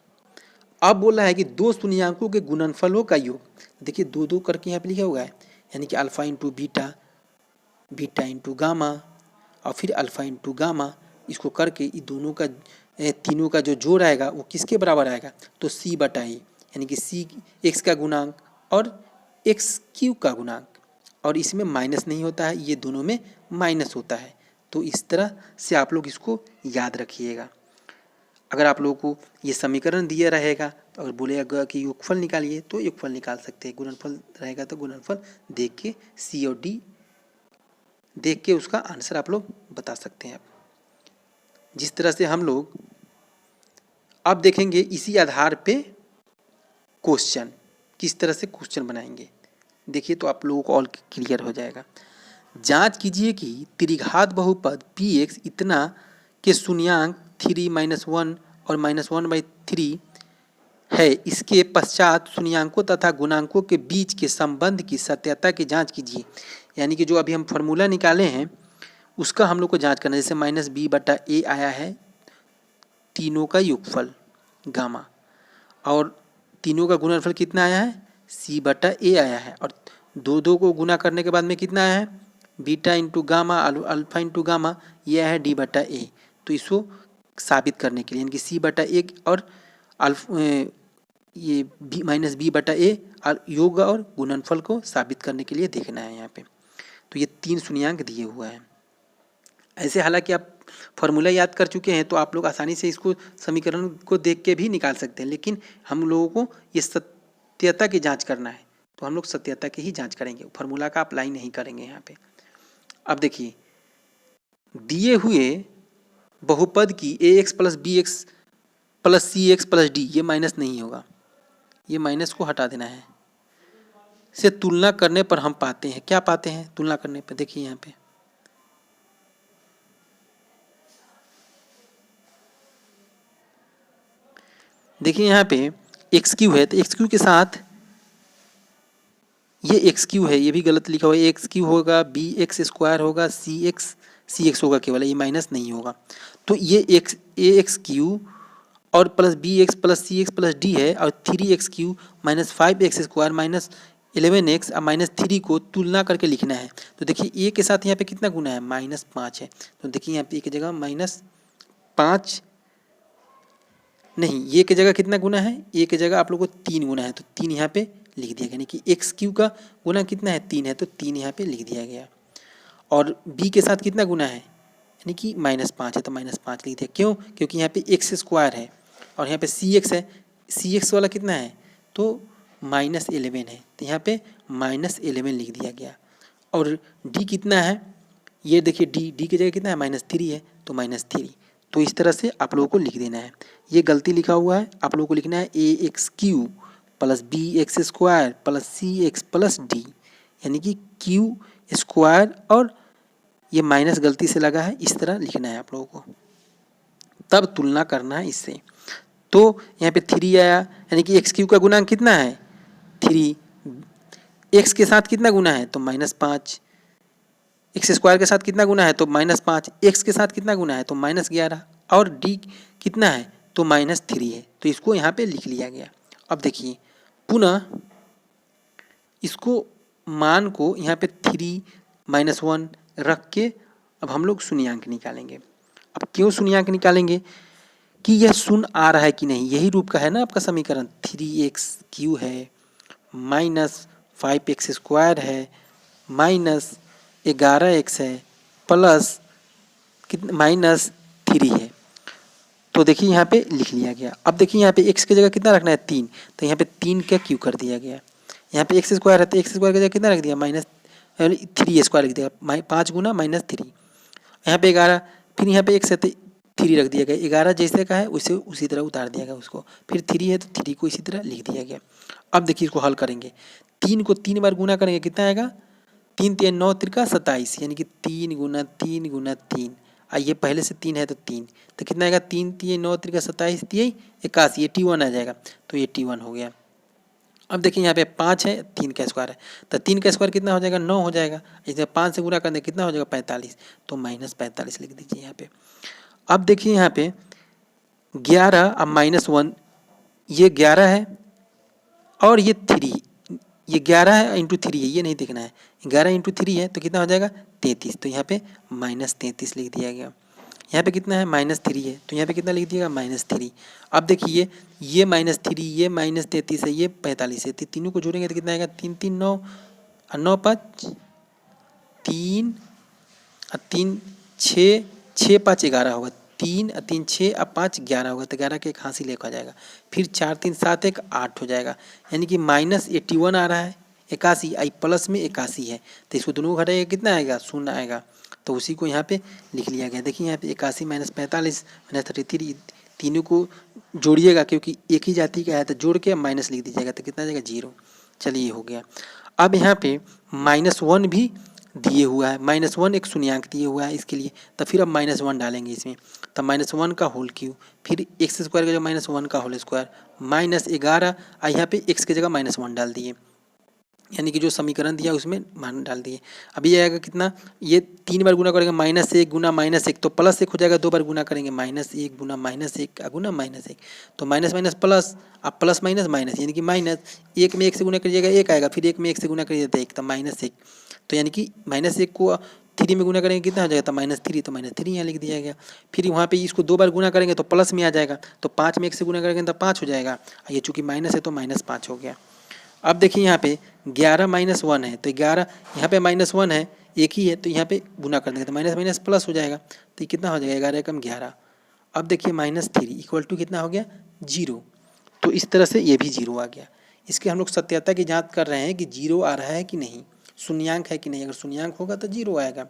अब बोला है कि दो शून्याङ्कों के गुणनफलों का योग, देखिए दो दो करके यहाँ पे लिखा हुआ है, यानी कि alpha into beta, beta into gamma और फिर अल्फा इंटू गामा, इसको करके ये दोनों का तीनों का जो जोड़ आएगा वो किसके बराबर आएगा, तो सी बटा ए, यानी कि सी एक्स का गुणांक और एक्स क्यू का गुणांक, और इसमें माइनस नहीं होता है, ये दोनों में माइनस होता है। तो इस तरह से आप लोग इसको याद रखिएगा। अगर आप लोगों को ये समीकरण दिया रहेगा तो अगर बोलेगा कि योगफल निकालिए तो योगफल निकाल सकते हैं, गुणनफल रहेगा तो गुणनफल देख के सी और डी देख के उसका आंसर आप लोग बता सकते हैं। जिस तरह से हम लोग अब देखेंगे इसी आधार पे क्वेश्चन, किस तरह से क्वेश्चन बनाएंगे, देखिए तो आप लोगों को और क्लियर हो जाएगा। जांच कीजिए कि त्रिघात बहुपद पी एक्स इतना के शून्यांक 3-1 और -1/3 है, इसके पश्चात शून्यांकों तथा गुणांकों के बीच के संबंध की सत्यता की जांच कीजिए। यानी कि जो अभी हम फॉर्मूला निकाले हैं उसका हम लोग को जांच करना है। जैसे -b/a आया है, तीनों का योगफल गामा, और तीनों का गुणनफल कितना आया है, c/a आया है, और दो दो को गुना करने के बाद में कितना आया है, beta into gamma alpha into gamma, ये आया है d/a। तो इसको साबित करने के लिए यानी कि c/a और ये -b/a योग और गुणनफल को साबित करने के लिए देखना है यहाँ पे। तो ये तीन शून्यांक दिए हुए हैं ऐसे। हालांकि आप फॉर्मूला याद कर चुके हैं तो आप लोग आसानी से इसको समीकरण को देख के भी निकाल सकते हैं, लेकिन हम लोगों को ये सत्यता की जांच करना है तो हम लोग सत्यता की ही जांच करेंगे, फॉर्मूला का अप्लाई नहीं करेंगे यहाँ पे। अब देखिए दिए हुए बहुपद की ax plus bx plus cx plus d, ये माइनस नहीं होगा, ये माइनस को हटा देना है, से तुलना करने पर हम पाते हैं, क्या पाते हैं तुलना करने पर, देखिए यहाँ पे देखिए यहाँ पे एक्स क्यू है, तो एक्स क्यू के साथ ये एक्स क्यू है, ये भी गलत लिखा हुआ है, एक्स क्यू होगा, बी एक्स स्क्वायर होगा, सी एक्स होगा केवल, ये माइनस नहीं होगा। तो ये एक्स क्यू और प्लस बी एक्स प्लस सी एक्स प्लस डी है, और 3x³ minus 5x square minus 11x और -3 को तुलना करके लिखना है। तो देखिए ए के साथ यहाँ पे कितना गुना है, -5 है, तो देखिए यहाँ पे ए की जगह -5 नहीं, ये की जगह कितना गुना है, ए की जगह आप लोग को 3 गुना है, तो 3 यहाँ पे लिख दिया गया, यानी कि एक्स क्यू का गुना कितना है 3 है, तो 3 यहाँ पे लिख दिया गया। और बी के साथ कितना गुना है, यानी कि -5 है, तो -5 लिख दिया। क्यों, क्योंकि यहाँ पे एक्स स्क्वायर है और यहाँ पे सी एक्स है, सी एक्स वाला कितना है तो -11 है, तो यहाँ पे -11 लिख दिया गया। और डी कितना है, ये देखिए डी की जगह कितना है -3 है, तो -3। तो इस तरह से आप लोगों को लिख देना है। ये गलती लिखा हुआ है, आप लोगों को लिखना है ax³ plus bx² plus cx plus d, यानी कि क्यू स्क्वायर, और ये माइनस गलती से लगा है, इस तरह लिखना है आप लोगों को, तब तुलना करना है इससे। तो यहाँ पे 3 आया, यानी कि एक्स क्यू का गुणांक कितना है 3, एक्स के साथ कितना गुना है तो -5, एक्स स्क्वायर के साथ कितना गुना है तो -5, एक्स के साथ कितना गुना है तो -11, और डी कितना है तो -3 है, तो इसको यहाँ पे लिख लिया गया। अब देखिए पुनः इसको मान को यहाँ पे 3 -1 रख के अब हम लोग शून्यांक निकालेंगे। अब क्यों शून्यांक निकालेंगे कि यह शून्य आ रहा है कि नहीं, यही रूप का है ना आपका समीकरण, 3x³ है, -5x² है, -11x है, प्लस कितना -3 है। तो देखिए यहाँ पे लिख लिया गया। अब देखिए यहाँ पे x की जगह कितना रखना है 3, तो यहाँ पे 3 का क्यू कर दिया गया। यहाँ पे एक्स स्क्वायर है तो एक्स स्क्वायर की जगह कितना रख दिया -3 स्क्वायर लिख दिया, 5 गुना -3। यहाँ पे 11, फिर यहाँ पे एक्स है तो 3 रख दिया गया। 11 जैसे का है उसे उसी तरह उतार दिया गया उसको, फिर 3 है तो 3 को इसी तरह लिख दिया गया। अब देखिए इसको हल करेंगे, 3 को 3 बार गुना करेंगे कितना आएगा 3 3 9 त्रिका 27, यानी कि 3 गुना 3 गुना 3। ये पहले से 3 है तो 3, तो कितना आएगा 3 3 9 त्रिका 27 3 81, 81 आ जाएगा, तो 81 हो गया। अब देखिए यहाँ पे 5 है 3 का स्क्वायर है, तो 3 का स्क्वायर कितना हो जाएगा 9 हो जाएगा। इसे 5 से गुना करने कितना हो जाएगा 45, तो -45 लिख दीजिए यहाँ पे। अब देखिए यहाँ पे 11 अब -1, ये 11 है और ये 3, ये 11 है इंटू 3 है, ये नहीं देखना है। 11 इंटू 3 है तो कितना हो जाएगा 33, तो यहाँ पे -33 लिख दिया गया। यहाँ पे कितना है -3 है तो यहाँ पे कितना लिख दिएगा -3। अब देखिए ये -3 ये -33 है ये 45 है, तो तीनों को जोड़ेंगे तो कितना आएगा 3 3 9 और 9 5 3 और 3 6 6 5 11 होगा, 3 और 3 6 और 5 11 होगा, तो 11 के एक हासिल लेकर जाएगा। फिर 4 3 7 1 8 हो जाएगा, यानी कि -81 आ रहा है 81, आई प्लस में 81 है, तो इसको दोनों को घटाएगा कितना आएगा 0 आएगा, तो उसी को यहाँ पे लिख लिया गया। देखिए यहाँ पे 81 -45 -33, तीनों को जोड़िएगा क्योंकि एक ही जाति का है तो जोड़ के माइनस लिख दीजिएगा, तो कितना आ जाएगा 0। चलिए ये हो गया। अब यहाँ पे -1 भी दिए हुआ है, -1 एक शून्यांक दिए हुआ है इसके लिए, तो फिर अब -1 डालेंगे इसमें, तो -1 का होल क्यू, फिर एक्स स्क्वायर की जगह -1 का होल स्क्वायर, -11 और यहाँ पे एक्स की जगह -1 डाल दिए, यानी कि जो समीकरण दिया उसमें मान डाल दिए। अभी ये आएगा कितना, ये 3 बार गुना करेंगे -1 गुना -1 तो +1 हो जाएगा, 2 बार गुना करेंगे -1 गुना -1 गुना -1, तो माइनस माइनस प्लस, अब प्लस माइनस माइनस, यानी कि -1 में 1 से गुना करिएगा 1 आएगा, फिर 1 में 1 से गुना करिएगा तो 1, तो -1, तो यानी कि -1 को 3 में गुना करेंगे कितना हो जाएगा, तो -3, तो -3 यहाँ लिख दिया गया। फिर वहाँ पे इसको 2 बार गुना करेंगे तो प्लस में आ जाएगा, तो 5 में 1 से गुना करेंगे तो 5 हो जाएगा, ये चूँकि माइनस है तो -5 हो गया। अब देखिए यहाँ पे 11 -1 है, तो 11 यहाँ पे -1 है एक ही है, तो यहाँ पे गुना कर देंगे तो माइनस माइनस प्लस हो जाएगा, तो ये कितना हो जाएगा 11 कम 11। अब देखिए -3 इक्वल टू कितना हो गया 0, तो इस तरह से ये भी 0 आ गया। इसके हम लोग सत्यता की जांच कर रहे हैं कि 0 आ रहा है कि नहीं, शून्यांक है कि नहीं, अगर शून्यांक होगा तो 0 आएगा।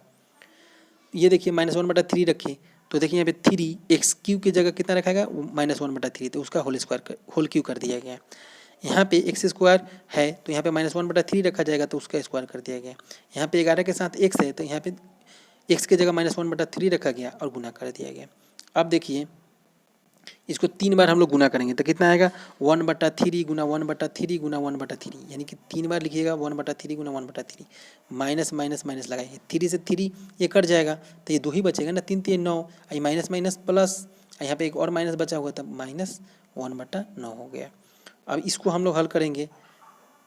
ये देखिए -1/3 रखिए, तो देखिए यहाँ पे 3 एक्स क्यू की जगह कितना रखा गया -1/3, तो उसका होल क्यू कर दिया गया। यहाँ पे एक्स स्क्वायर है तो यहाँ पे -1/3 रखा जाएगा, तो उसका स्क्वायर कर दिया गया। यहाँ पे 11 के साथ एक्स है तो यहाँ पे एक्स की जगह -1/3 रखा गया और गुना कर दिया गया। अब देखिए इसको 3 बार हम लोग गुना करेंगे तो कितना आएगा 1/3 गुना 1/3 गुना 1/3, यानी कि 3 बार लिखिएगा 1/3 गुना 1/3, माइनस माइनस माइनस लगाइए, 3 से 3 ये कट जाएगा तो ये 2 ही बचेगा ना, 3 3 9, ये माइनस माइनस प्लस, यहाँ पे एक और माइनस बचा हुआ था -1/9 हो गया। अब इसको हम लोग हल करेंगे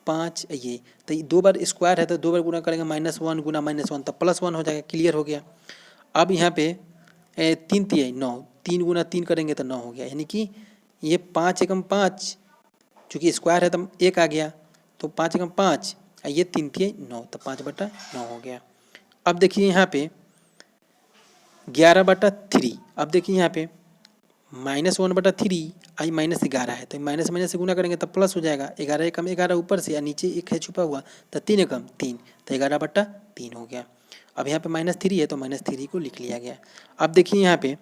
5 ये, तो 2 बार स्क्वायर है तो 2 बार गुना करेंगे -1 गुना -1 तब +1 हो जाएगा, क्लियर हो गया। अब यहाँ पे 3 3 9, 3 गुना 3 करेंगे तो 9 हो गया, यानी कि ये 5 एकम 5, चूँकि स्क्वायर है तो 1 आ गया, तो 5 एकम 5, ये 3 3 9, तो 5/9 हो गया। अब देखिए यहाँ पे 11/3, अब देखिए यहाँ पे -1/3 आई -11 है तो माइनस माइनस से गुना करेंगे तो प्लस हो जाएगा, 11 एकम 11 ऊपर से और नीचे 1 है छुपा हुआ, तो 3 एकम 3, तो 11/3 हो गया। अब यहाँ पे -3 है तो -3 को लिख लिया गया। अब देखिए यहाँ पे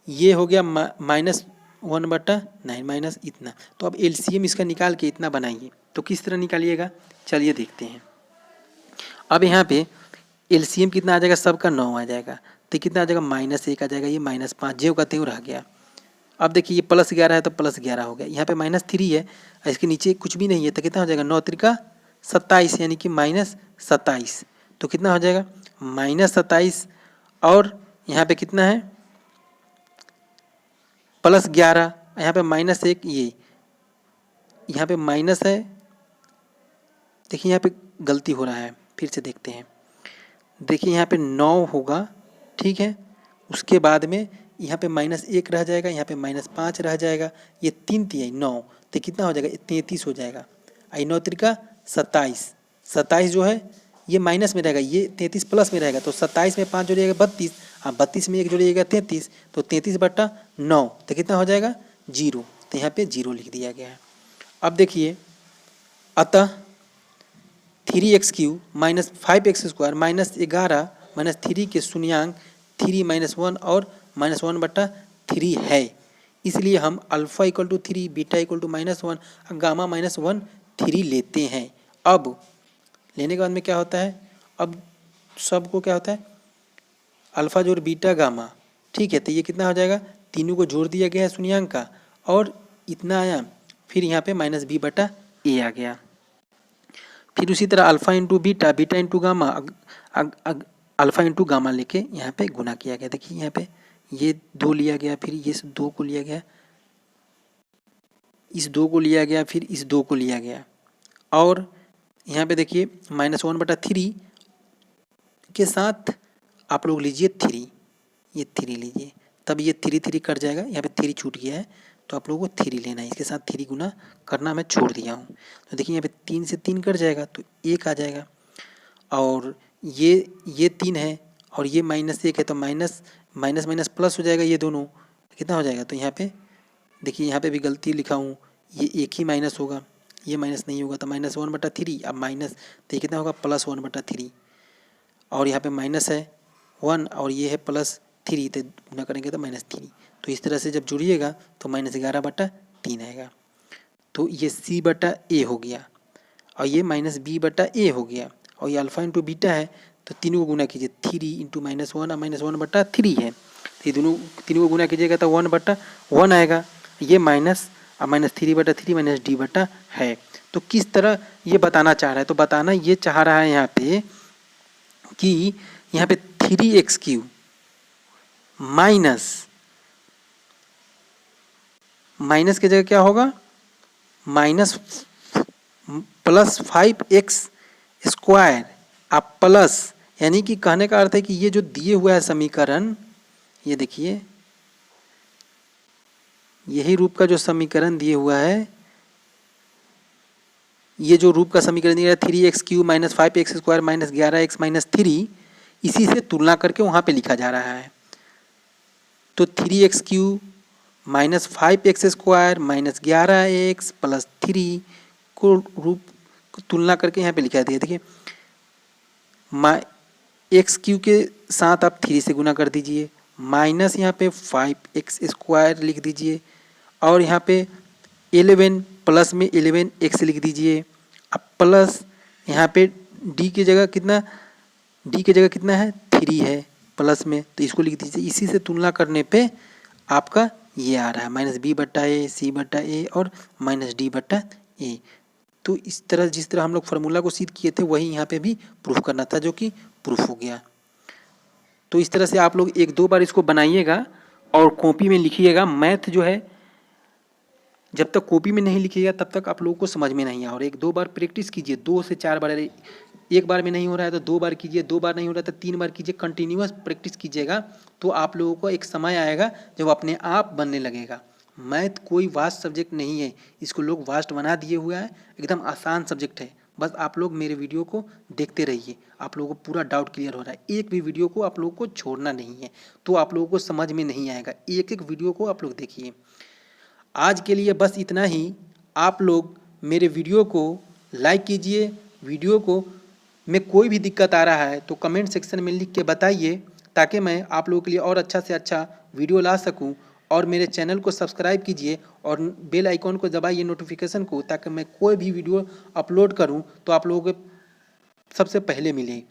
ये हो गया -1/9 माइनस इतना, तो अब एलसीएम इसका निकाल के इतना बनाइए, तो किस तरह निकालिएगा चलिए देखते हैं। अब यहाँ पे एलसीएम कितना आ जाएगा, सबका 9 आ जाएगा, तो कितना आ जाएगा -1 आ जाएगा, ये -5 ज्यों का त्यों रह गया। अब देखिए ये +11 है तो +11 हो गया, यहाँ पे -3 है और इसके नीचे कुछ भी नहीं है, तो कितना हो जाएगा 9 त्रिका 27, यानी कि -27, तो कितना हो जाएगा -27, और यहाँ पे कितना है +11, यहाँ पे -1, ये यहाँ पे माइनस है, देखिए यहाँ पे गलती हो रहा है, फिर से देखते हैं। देखिए यहाँ पे 9 होगा, ठीक है, उसके बाद में यहाँ पे -1 रह जाएगा, यहाँ पे -5 रह जाएगा, ये 3 3 9, तो कितना हो जाएगा 33 हो जाएगा, 9 त्रिका 27, 27 जो है ये माइनस में रहेगा, ये 33 प्लस में रहेगा, तो 27 में 5 जोड़िएगा 32, अब 32 में 1 जोड़िएगा 33, तो 33/9 तो कितना हो जाएगा 0, तो यहाँ पे 0 लिख दिया गया है। अब देखिए, अतः 3x³ minus 5x² minus 11 minus 3 के शून्यांक 3 - 1 और -1/3 है। इसलिए हम alpha equal to 3, beta equal to -1, gamma -1/3 लेते हैं। अब लेने के बाद में क्या होता है, अब सबको क्या होता है, अल्फा जोड़ बीटा गामा, ठीक है। तो ये कितना हो जाएगा, तीनों को जोड़ दिया गया है शून्यांक का, और इतना आया, फिर यहाँ पे -b/a आ गया। फिर उसी तरह alpha into beta, beta into gamma, alpha into gamma लेके यहाँ पे गुना किया गया। देखिए यहाँ पे ये 2 लिया गया, फिर ये 2 को लिया गया, इस 2 को लिया गया, फिर इस 2 को लिया गया, और यहाँ पे देखिए -1/3 के साथ आप लोग लीजिए 3, ये 3 लीजिए, तब ये 3 कट जाएगा, यहाँ पे 3 छूट गया है, तो आप लोगों को 3 लेना है, इसके साथ 3 गुना करना मैं छोड़ दिया हूँ। तो देखिए यहाँ पे 3 से 3 कट जाएगा, तो 1 आ जाएगा, और ये 3 है और ये -1 है, तो माइनस माइनस प्लस हो जाएगा, ये दोनों कितना हो जाएगा। तो यहाँ पे देखिए, यहाँ पे भी गलती लिखा हूँ, ये एक ही माइनस होगा, ये माइनस नहीं होगा, तो -1/3, अब माइनस, तो ये कितना होगा +1/3, और यहाँ पे माइनस है 1 और ये है +3, तो गुना करेंगे तो -3। तो इस तरह से जब जुड़िएगा तो -11/3 आएगा। तो ये C/A हो गया, और ये -B/A हो गया, और ये अल्फा इंटू बीटा है, तो तीनों को गुना कीजिए, 3 इंटू -1 और -1/3 है, तो ये तीनों को गुना कीजिएगा तो 1/1 आएगा, ये -3/3 -D/ है। तो किस तरह ये बताना चाह रहा है, तो बताना ये चाह रहा है यहाँ पे कि यहाँ पे 3x³ माइनस के जगह क्या होगा, +5x², आप प्लस, यानी कि कहने का अर्थ है कि ये जो दिए हुआ है समीकरण, ये देखिए यही रूप का जो समीकरण दिए हुआ है, ये जो रूप का समीकरण दिया है 3x³ minus 5x² minus 11x minus 3, इसी से तुलना करके वहाँ पे लिखा जा रहा है। तो 3x³ minus 5x² minus 11x plus 3 को रूप तुलना करके यहाँ पे लिखा दिया। देखिए x³ के साथ आप 3 से गुना कर दीजिए, माइनस यहाँ पे 5x² लिख दीजिए, और यहाँ पे 11 प्लस में 11x लिख दीजिए, अब प्लस यहाँ पे d की जगह कितना, d की जगह कितना है 3 है प्लस में, तो इसको लिख दीजिए। इसी से तुलना करने पे आपका ये आ रहा है -B/A, C/A और -D/A। तो इस तरह जिस तरह हम लोग फार्मूला को सिद्ध किए थे वही यहाँ पे भी प्रूफ करना था, जो कि प्रूफ हो गया। तो इस तरह से आप लोग 1-2 बार इसको बनाइएगा और कॉपी में लिखिएगा। मैथ जो है जब तक कॉपी में नहीं लिखिएगा तब तक आप लोगों को समझ में नहीं आए, और 1-2 बार प्रैक्टिस कीजिए, 2 से 4 बार, एक बार में नहीं हो रहा है तो 2 बार कीजिए, 2 बार नहीं हो रहा है तो 3 बार कीजिए, कंटिन्यूअस प्रैक्टिस कीजिएगा, तो आप लोगों को एक समय आएगा जब अपने आप बनने लगेगा। मैथ कोई वास्ट सब्जेक्ट नहीं है, इसको लोग वास्ट बना दिए हुआ है, एकदम आसान सब्जेक्ट है। बस आप लोग मेरे वीडियो को देखते रहिए, आप लोगों को पूरा डाउट क्लियर हो रहा है। एक भी वीडियो को आप लोगों को छोड़ना नहीं है, तो आप लोगों को समझ में नहीं आएगा। एक एक वीडियो को आप लोग देखिए। आज के लिए बस इतना ही। आप लोग मेरे वीडियो को लाइक कीजिए, वीडियो को में कोई भी दिक्कत आ रहा है तो कमेंट सेक्शन में लिख के बताइए, ताकि मैं आप लोगों के लिए और अच्छा से अच्छा वीडियो ला सकूं। और मेरे चैनल को सब्सक्राइब कीजिए और बेल आइकॉन को दबाइए नोटिफिकेशन को, ताकि मैं कोई भी वीडियो अपलोड करूं तो आप लोगों को सबसे पहले मिले।